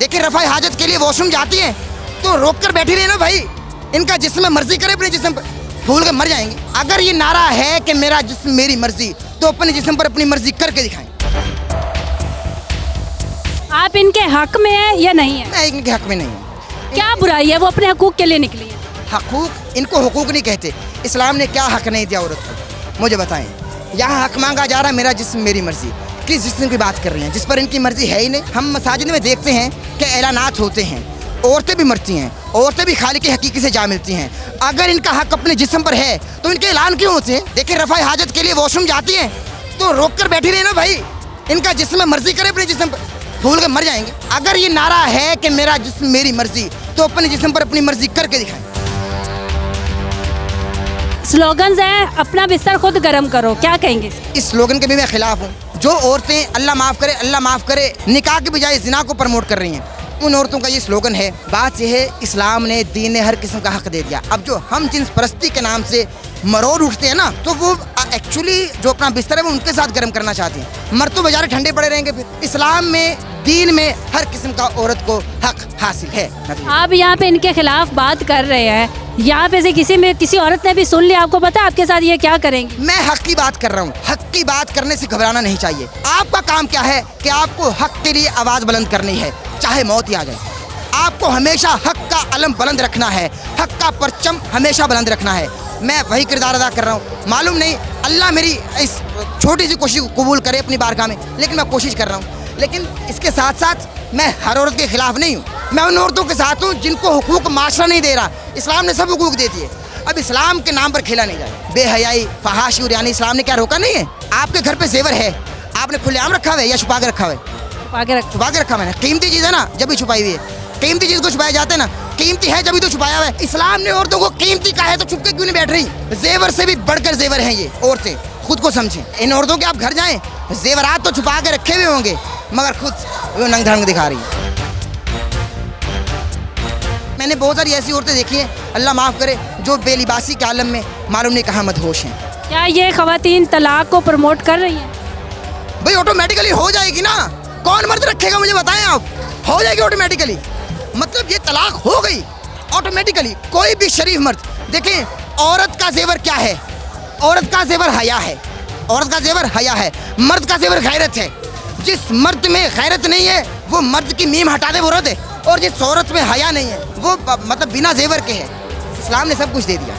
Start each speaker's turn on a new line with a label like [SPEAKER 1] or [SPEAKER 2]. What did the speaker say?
[SPEAKER 1] देखिए रफ़ाए हाजत के लिए वॉशरूम जाती हैं तो रोक कर बैठी रही ना भाई, इनका जिस्म मर्जी करे अपने जिस्म पर, भूल कर मर जाएंगे। अगर ये नारा है कि मेरा जिस्म मेरी मर्जी, तो अपने जिस्म पर अपनी मर्जी करके दिखाएं।
[SPEAKER 2] आप इनके हक में है या नहीं है?
[SPEAKER 1] मैं इनके हक में नहीं हूँ।
[SPEAKER 2] क्या बुराई है? वो अपने हकूक के लिए निकली है।
[SPEAKER 1] हकूक, इनको हुकूक नहीं कहते। इस्लाम ने क्या हक नहीं दिया औरत को, मुझे बताएं। यहाँ हक मांगा जा रहा है, मेरा जिस्म मेरी मर्जी। किस जिस्म की बात कर रही हैं जिस पर इनकी मर्जी है ही नहीं? हम मसाजिद में देखते हैं कि ऐलानात होते हैं, औरतें भी मरती हैं, औरतें भी खालिक हकीकी से जा मिलती हैं। अगर इनका हक अपने जिस्म पर है तो इनके ऐलान क्यों होते हैं? देखिए रफ़ाए हाजत के लिए वॉशरूम जाती हैं तो रोक कर बैठी रही ना भाई, इनका जिस्म मर्जी करे अपने जिस्म पर, भूल कर मर जाएंगे। अगर ये नारा है कि मेरा जिस्म मेरी मर्जी, तो अपने जिस्म पर अपनी मर्जी करके दिखाएं।
[SPEAKER 2] स्लोगन्स हैं अपना बिस्तर खुद गर्म करो, क्या कहेंगे?
[SPEAKER 1] इस स्लोगन के भी मैं खिलाफ हूँ। जो औरतें अल्लाह माफ़ करे निकाह के बजाय जिना को प्रमोट कर रही हैं, उन औरतों का ये स्लोगन है। बात यह है, इस्लाम ने, दीन ने हर किस्म का हक दे दिया। अब जो हम जिन्स परस्ती के नाम से मरोड़ उठते हैं ना, तो वो एक्चुअली जो अपना बिस्तर है वो उनके साथ गर्म करना चाहते हैं। मर्द तो बेचारे ठंडे पड़े रहेंगे। फिर इस्लाम में, दीन में हर किस्म का औरत को हक हासिल है।
[SPEAKER 2] आप यहाँ पे इनके खिलाफ बात कर रहे हैं, यहाँ पे से किसी औरत ने भी सुन लिया, आपको पता है आपके साथ ये क्या करेंगी?
[SPEAKER 1] मैं हक की बात कर रहा हूँ। हक की बात करने से घबराना नहीं चाहिए। आपका काम क्या है कि आपको हक के लिए आवाज़ बुलंद करनी है, चाहे मौत ही आ जाए। आपको हमेशा हक का अलम बुलंद रखना है, हक का परचम हमेशा बुलंद रखना है। मैं वही किरदार अदा कर रहा हूँ। मालूम नहीं अल्लाह मेरी इस छोटी सी कोशिश कबूल करे अपनी बारगाह में, लेकिन मैं कोशिश कर रहा हूँ। लेकिन इसके साथ साथ मैं हर औरत के खिलाफ नहीं हूँ। मैं उन औरतों के साथ हूँ जिनको हुकूक माशरा नहीं दे रहा। इस्लाम ने सब हुकूक दे दिए, अब इस्लाम के नाम पर खेला नहीं जाए। बेहयाई, फहाशी, यानी इस्लाम ने क्या रोका नहीं है? आपके घर पे जेवर है, आपने खुलेआम रखा हुआ है या छुपा के रखा हुआ है? छुपा के रखा मैंने। कीमती चीज़ है ना, जब भी छुपाई हुई है। कीमती चीज़ को छुपाया जाते हैं ना, कीमती है जब भी तो छुपाया हुआ है। इस्लाम ने औरतों को कीमती कहा है तो छुप के क्यों नहीं बैठ रही? जेवर से भी बढ़कर जेवर हैं ये औरतें, खुद को समझें। इन औरतों के आप घर जाएं, जेवरात तो छुपा के रखे हुए होंगे, मगर खुद वो नंग धड़ंग दिखा रही है। मैंने बहुत सारी ऐसी औरतें देखी हैं, अल्लाह माफ़ करे, जो बेलिबासी के आलम में मालूम नहीं कहाँ मदहोश हैं।
[SPEAKER 2] क्या ये खवातीन तलाक को प्रमोट कर रही हैं?
[SPEAKER 1] भाई ऑटोमेटिकली हो जाएगी ना, कौन मर्द रखेगा मुझे बताएं आप? हो जाएगी ऑटोमेटिकली, मतलब ये तलाक हो गई ऑटोमेटिकली। कोई भी शरीफ मर्द देखें, औरत का जेवर क्या है? औरत का जेवर हया है, औरत का जेवर हया है। मर्द का जेवर गैरत है। जिस मर्द में गैरत नहीं है वो मर्द की मीम हटा दे वो औरत है, और जिस औरत में हया नहीं है वो मतलब बिना जेवर के है। इस्लाम ने सब कुछ दे दिया।